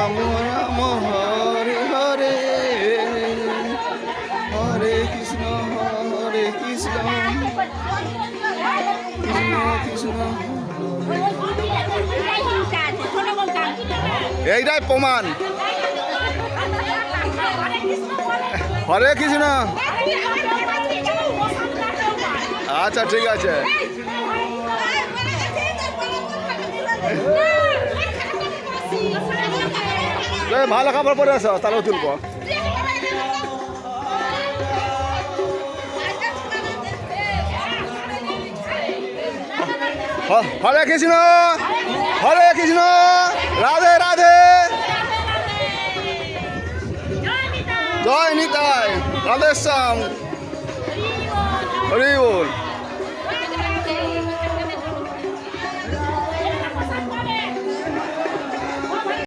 রাম রাম হরে হরে, হরে কৃষ্ণ কৃষ্ণ কৃষ্ণ। এইটাই প্রমাণ। হরে কৃষ্ণ। আচ্ছা ঠিক আছে। ভালো খাবার পরে আসো, তাহলেও তুলবো। হরে কৃষ্ণ হরে কৃষ্ণ, রাধে রাধে, জয় নিতাই, রাধেশ্যাম, হরি বল।